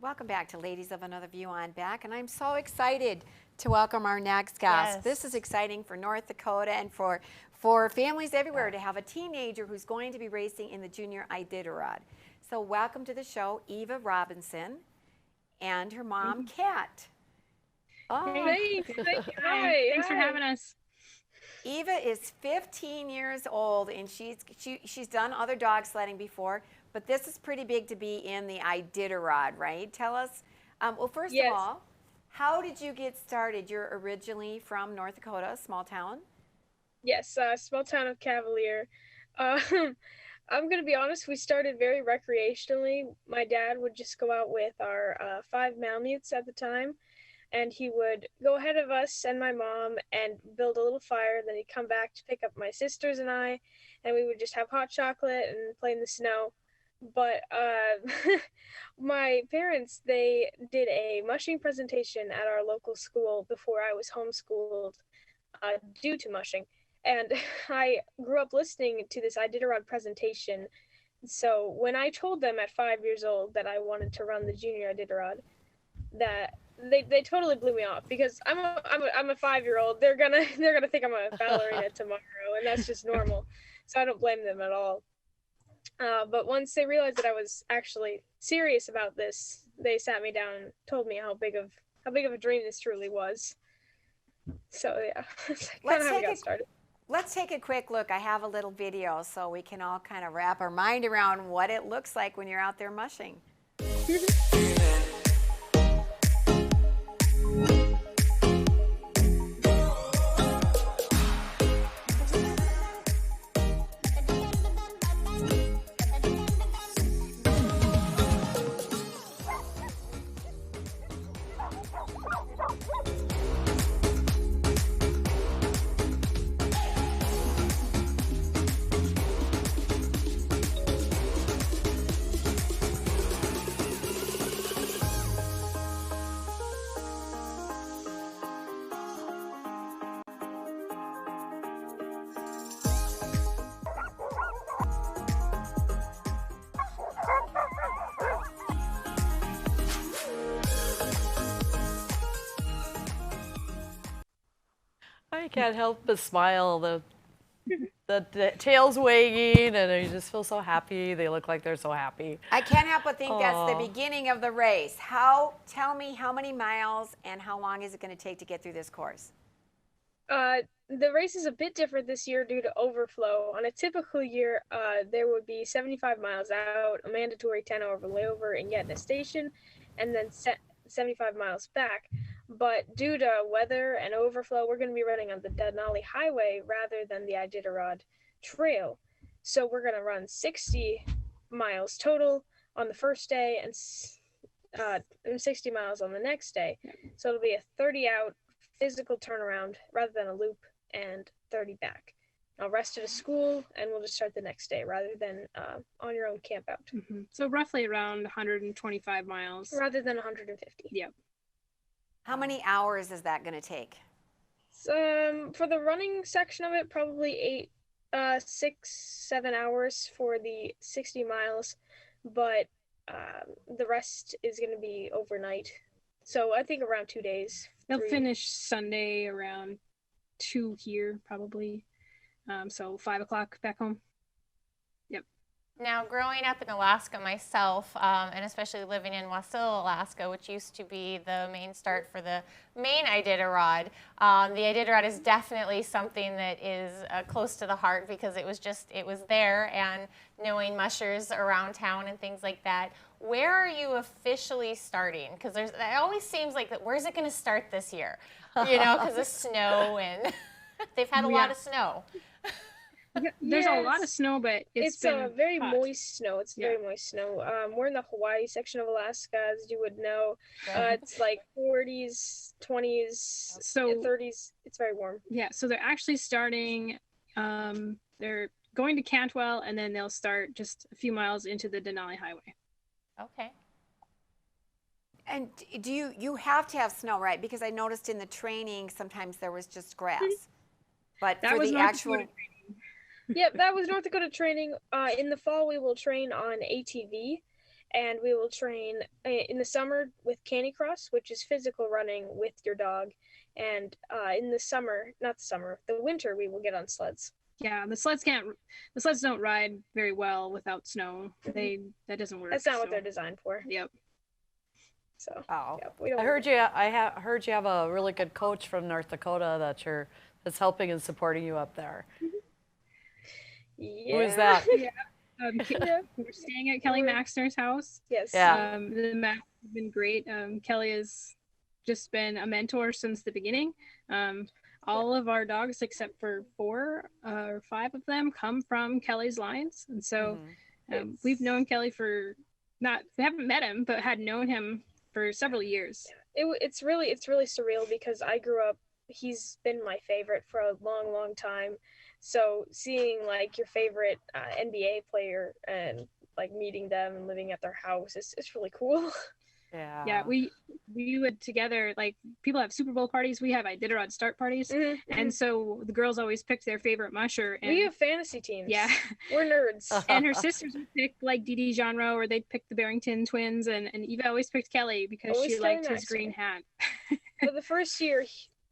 Welcome back to Ladies of Another View on Back, and I'm so excited to welcome our next guest. Yes. This is exciting for North Dakota and for families everywhere to have a teenager who's going to be racing in the junior Iditarod. So welcome to the show, Eva Robinson and her mom, Kat. Oh. Thanks. Hi. Thanks for having us. Eva is 15 years old, and she's done other dog sledding before, but this is pretty big to be in the Iditarod, right? Tell us, well, first of all, how did you get started? You're originally from North Dakota, a small town? Yes, small town of Cavalier. I'm going to be honest, we started very recreationally. My dad would just go out with our 5 Malamutes at the time, and he would go ahead of us and my mom and build a little fire. Then he'd come back to pick up my sisters and I, and we would just have hot chocolate and play in the snow. But my parents, they did a mushing presentation at our local school before I was homeschooled due to mushing. And I grew up listening to this Iditarod presentation. So when I told them at 5 years old that I wanted to run the junior Iditarod, that they totally blew me off, because I'm a 5-year-old. They're gonna think I'm a ballerina tomorrow, and that's just normal. So I don't blame them at all. But once they realized that I was actually serious about this, they sat me down and told me how big of a dream this truly was. So yeah, that's kind of how we got started. Let's take a quick look. I have a little video so we can all kind of wrap our mind around what it looks like when you're out there mushing. I can't help but smile. The tail's wagging, and you just feel so happy. They look like they're so happy. I can't help but think that's the beginning of the race. Tell me how many miles and how long is it going to take to get through this course? The race is a bit different this year due to overflow. On a typical year, there would be 75 miles out, a mandatory 10-hour layover in Yetna Station, and then 75 miles back. But due to weather and overflow, we're going to be running on the Denali Highway rather than the Iditarod Trail. So we're going to run 60 miles total on the first day and 60 miles on the next day. So it'll be a 30-out physical turnaround rather than a loop, and 30 back. I'll rest at a school, and we'll just start the next day rather than on your own camp out. Mm-hmm. So roughly around 125 miles. Rather than 150. Yep. How many hours is that going to take? For the running section of it, probably 6-7 hours for the 60 miles, but the rest is going to be overnight. So I think around 2 days. They'll finish Sunday around 2 here, probably. So 5 o'clock back home. Yep. Now, growing up in Alaska myself, and especially living in Wasilla, Alaska, which used to be the main start for the main Iditarod, the Iditarod is definitely something that is close to the heart, because it was there, and knowing mushers around town and things like that. Where are you officially starting? Because it always seems like where's it going to start this year? You know, because of snow, and they've had a lot of snow. There's a lot of snow, but it's been very hot. Moist snow. It's very moist snow. We're in the Hawaii section of Alaska, as you would know. It's like 40s, 20s, 30s. It's very warm. Yeah, so they're actually starting, they're going to Cantwell, and then they'll start just a few miles into the Denali Highway. Okay. And do you have to have snow, right? Because I noticed in the training sometimes there was just grass. But that for was the North actual Dakota Yep, that was North Dakota training. In the fall, we will train on ATV, and we will train in the summer with canicross, which is physical running with your dog, and in the summer, not the summer, the winter, we will get on sleds. Yeah, the sleds don't ride very well without snow. That doesn't work. That's not what they're designed for. Yep. So Wow. yeah, we don't. I heard you have a really good coach from North Dakota that's helping and supporting you up there. Yeah. Who is that? Yeah. We're staying at Kelly Maxner's house. Yes. Yeah. The Max has been great. Kelly has just been a mentor since the beginning. All of our dogs, except for 4 or 5 of them, come from Kelly's lines, and so we've known Kelly we haven't met him, but had known him for several years. It's really surreal because I grew up. He's been my favorite for a long time. So seeing like your favorite NBA player and like meeting them and living at their house, it's really cool. Yeah, we would together, like, people have Super Bowl parties, we have Iditarod start parties, and so the girls always picked their favorite musher. And we have fantasy teams. Yeah, we're nerds. And her sisters would pick like Dee Dee Genre, or they'd pick the Barrington twins, and Eva always picked Kelly because she liked his green hat. So the first year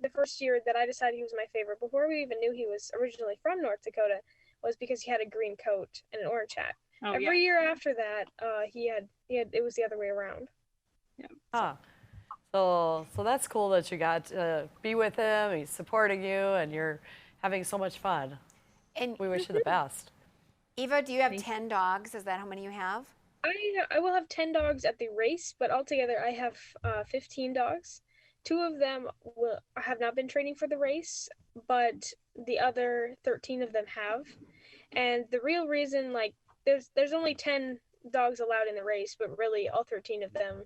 that I decided he was my favorite, before we even knew he was originally from North Dakota, was because he had a green coat and an orange hat. Every year after that, he had it was the other way around. Yeah. So that's cool that you got to be with him. He's supporting you, and you're having so much fun. And we wish you the best. Eva, do you have 10 dogs? Is that how many you have? I will have 10 dogs at the race, but altogether I have 15 dogs. 2 of them have not been training for the race, but the other 13 of them have. And the real reason, like, there's only 10 dogs allowed in the race, but really all 13 of them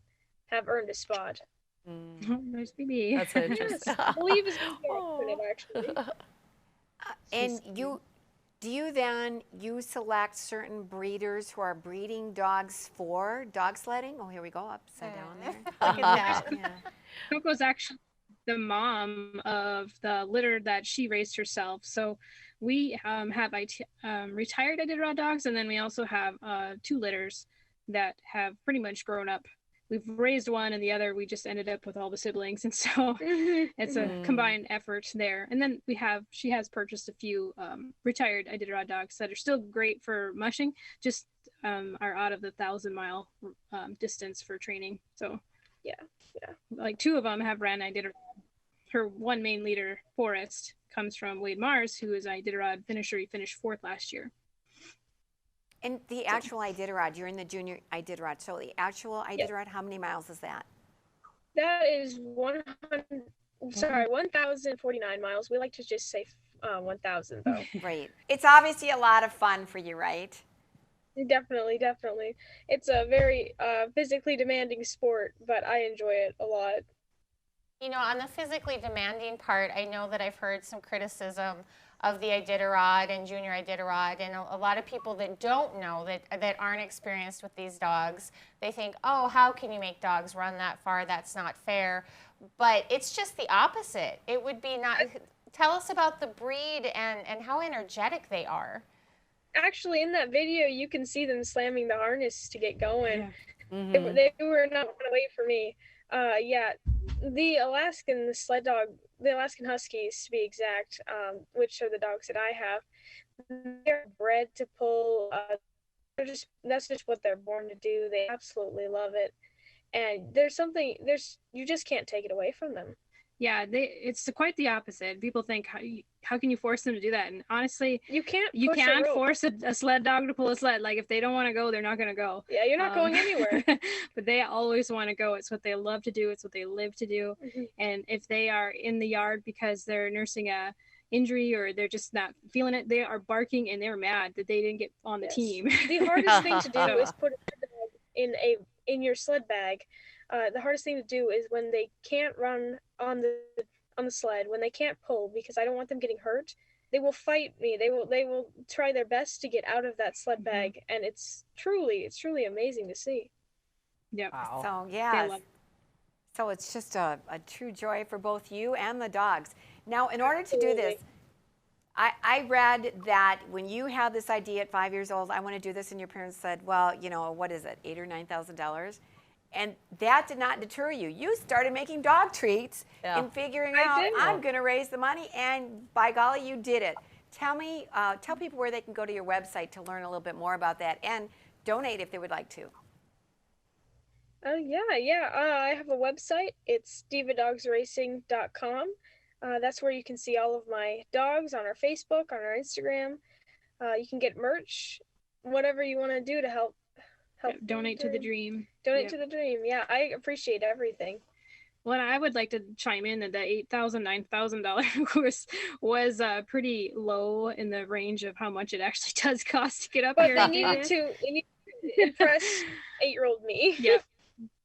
have earned a spot. There's BB. That's interesting. Yes, I believe it's going to be actually. And you select certain breeders who are breeding dogs for dog sledding? Oh, here we go, upside down there. Look at that. Yeah. Coco's actually the mom of the litter that she raised herself. So we have retired Iditarod dogs, and then we also have 2 litters that have pretty much grown up. We've raised one, and the other we just ended up with all the siblings, and so it's a combined effort there. And then she has purchased a few retired Iditarod dogs that are still great for mushing, just are out of the 1,000-mile distance for training. So yeah, like 2 of them have ran Iditarod. Her one main leader, Forrest, comes from Wade Mars, who is Iditarod finisher. He finished 4th last year. And the actual Iditarod, you're in the junior Iditarod. So the actual Iditarod, how many miles is that? That is 1,049 miles. We like to just say 1,000 though. Right. It's obviously a lot of fun for you, right? Definitely. It's a very physically demanding sport, but I enjoy it a lot. You know, on the physically demanding part, I know that I've heard some criticism of the Iditarod and junior Iditarod, and a lot of people that don't know, that aren't experienced with these dogs, they think, oh, how can you make dogs run that far? That's not fair. But it's just the opposite. It would be not. Tell us about the breed and how energetic they are. Actually, in that video, you can see them slamming the harness to get going. Mm-hmm. They were not going to wait for me. The Alaskan Huskies, to be exact, which are the dogs that I have, they're bred to pull. That's just what they're born to do. They absolutely love it, and you just can't take it away from them. Yeah, it's quite the opposite. People think, how can you force them to do that? And honestly, you can't force a sled dog to pull a sled. Like, if they don't want to go, they're not going to go. Yeah, you're not going anywhere. But they always want to go. It's what they love to do. It's what they live to do. And if they are in the yard because they're nursing a injury or they're just not feeling it, they are barking and they're mad that they didn't get on the team. The hardest thing to do is put a dog in your sled bag. The hardest thing to do is when they can't run on the sled, when they can't pull, because I don't want them getting hurt. They will fight me. They will try their best to get out of that sled bag, and it's truly amazing to see. Yeah. Wow. So yeah. So it's just a true joy for both you and the dogs. Now, in order to do this, I read that when you had this idea at 5 years old, I want to do this, and your parents said, well, you know, what is it, $8,000 or $9,000? And that did not deter you. You started making dog treats and figuring out, I'm going to raise the money, and by golly, you did it. Tell people where they can go to your website to learn a little bit more about that and donate if they would like to. I have a website. It's divadogsracing.com. That's where you can see all of my dogs on our Facebook, on our Instagram. You can get merch, whatever you want to do to help donate to the dream. Donate to the dream. Yeah, I appreciate everything. Well, I would like to chime in that the $8,000, $9,000 was pretty low in the range of how much it actually does cost to get up here. But they needed to impress 8-year-old me. Yeah,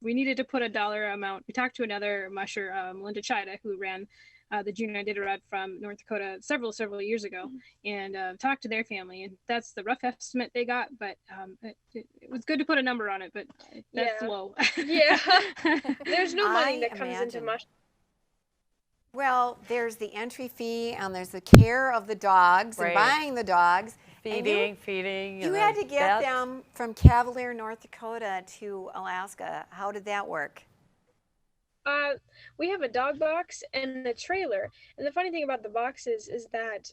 we needed to put a dollar amount. We talked to another musher, Linda Chida, who ran the junior Iditarod from North Dakota several years ago, and talked to their family, and that's the rough estimate they got, but it was good to put a number on it, but that's low. Yeah. There's no money that comes into mushing. Well, there's the entry fee, and there's the care of the dogs and buying the dogs. Feeding. You had to get them from Cavalier, North Dakota to Alaska. How did that work? We have a dog box and a trailer, and the funny thing about the boxes is that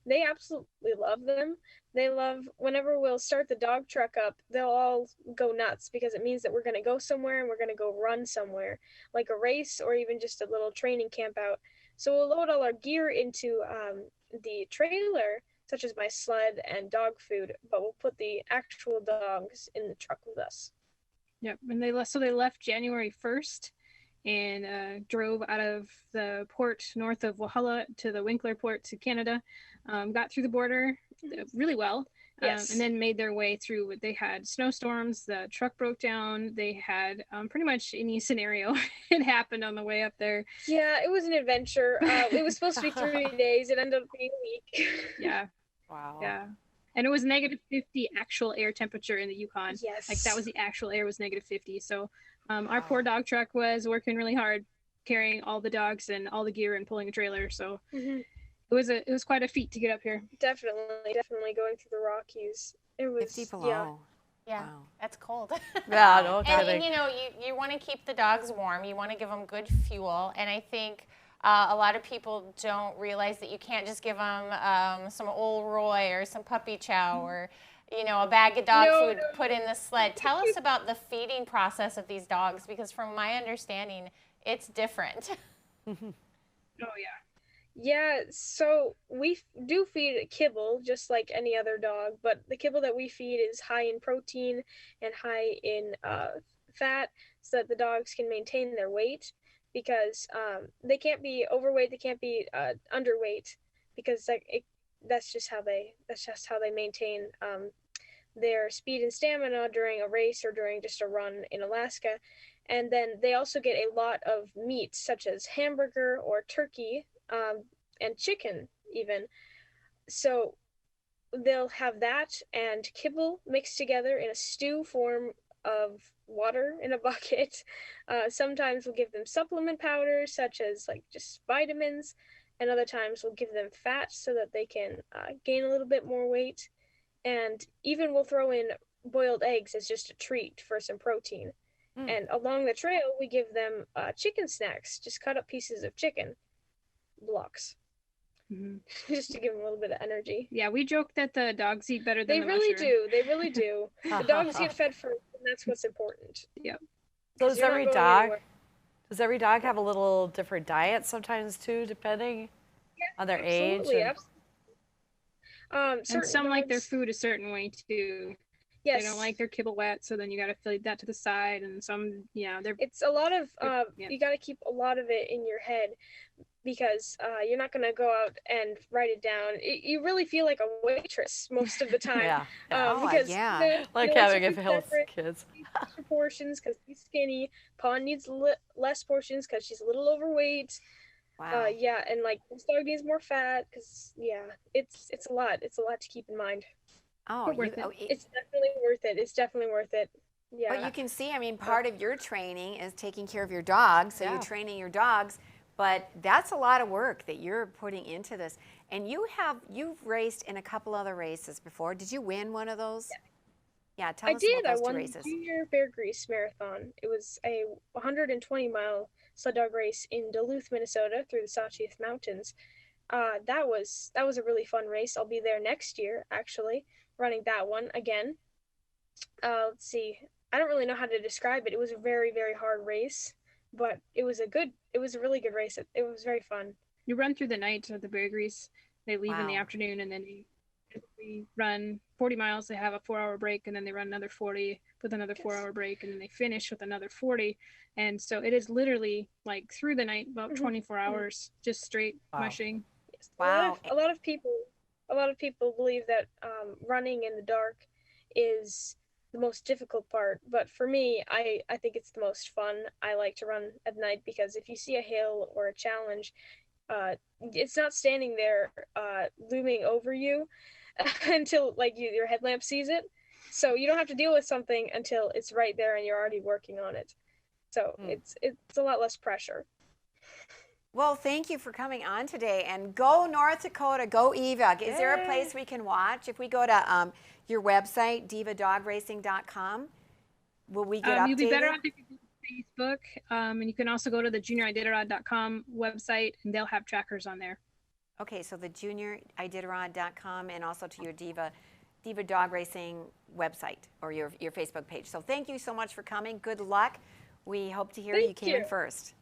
they absolutely love them. They love, whenever we'll start the dog truck up, they'll all go nuts because it means that we're going to go somewhere and we're going to go run somewhere, like a race or even just a little training camp out. So we'll load all our gear into the trailer, such as my sled and dog food, but we'll put the actual dogs in the truck with us. Yep, and they left January 1st and drove out of the port north of Walhalla to the Winkler port to Canada, got through the border really well, and then made their way through. They had snowstorms, the truck broke down, they had pretty much any scenario it happened on the way up there. Yeah, it was an adventure. It was supposed to be 3 days, it ended up being a week. Yeah. Wow. Yeah. And it was -50 actual air temperature in the Yukon. Yes. Like that was the actual air was -50. So our poor dog truck was working really hard, carrying all the dogs and all the gear and pulling a trailer. So it was quite a feat to get up here. Definitely going through the Rockies. It was 50 below. Yeah, wow. That's cold. Yeah, no kidding. And you know, you want to keep the dogs warm. You want to give them good fuel. And I think a lot of people don't realize that you can't just give them some Old Roy or some puppy chow or, you know, a bag of dog food put in the sled. Tell us about the feeding process of these dogs, because from my understanding, it's different. Oh, yeah. Yeah, so we do feed kibble just like any other dog, but the kibble that we feed is high in protein and high in fat so that the dogs can maintain their weight, because they can't be overweight, they can't be underweight, because that's just how they maintain their speed and stamina during a race or during just a run in Alaska. And then they also get a lot of meat, such as hamburger or turkey, and chicken even. So they'll have that and kibble mixed together in a stew form of water in a bucket. Sometimes we'll give them supplement powders, such as like just vitamins, and other times we'll give them fat so that they can gain a little bit more weight. And even we'll throw in boiled eggs as just a treat for some protein. And along the trail, we give them chicken snacks, just cut up pieces of chicken blocks, just to give them a little bit of energy. Yeah, we joke that the dogs eat better than they really do. They really do. The dogs get fed first, and that's what's important. Yeah. So does every dog have a little different diet sometimes too, depending on their age? Absolutely. And some like their food a certain way too. Yes. They don't like their kibble wet, so then you got to feed that to the side, and some, it's a lot of you got to keep a lot of it in your head, because you're not going to go out and write it down. You really feel like a waitress most of the time. Because like having a health kids. Portions because he's skinny. Pawn needs less portions because she's a little overweight. Wow. And like this dog needs more fat because it's a lot. It's a lot to keep in mind. It's definitely worth it. It's definitely worth it. Yeah. But you can see, I mean, part of your training is taking care of your dogs. So you're training your dogs, but that's a lot of work that you're putting into this. And you've raced in a couple other races before. Did you win one of those? Yeah, tell us I about those two won the races. Junior Bear Grease Marathon. It was a 120-mile sled dog race in Duluth, Minnesota, through the Sawtooth Mountains. That was a really fun race. I'll be there next year, actually, running that one again. Let's see. I don't really know how to describe it. It was a very, very hard race, but it was a really good race. It was very fun. You run through the night at the Bear Grease. They leave in the Wow. afternoon, and then we run 40 miles. They have a 4-hour break, and then they run another 40 with another 4-hour break, and then they finish with another 40. And so it is literally like through the night, about 24 hours, just straight mushing. Yes. Wow. A lot of people believe that running in the dark is the most difficult part, but for me, I think it's the most fun. I like to run at night because if you see a hill or a challenge, it's not standing there looming over you until like your headlamp sees it. So you don't have to deal with something until it's right there and you're already working on it. So it's a lot less pressure. Well, thank you for coming on today. And go North Dakota, go Eva. Is there a place we can watch? If we go to your website, divadogracing.com, will we get updated? You'll be better off if you go to Facebook, and you can also go to the junioriditarod.com website, and they'll have trackers on there. Okay, so the junioriditarod.com and also to your Diva Dog Racing website or your Facebook page. So thank you so much for coming. Good luck. We hope to hear you came in first.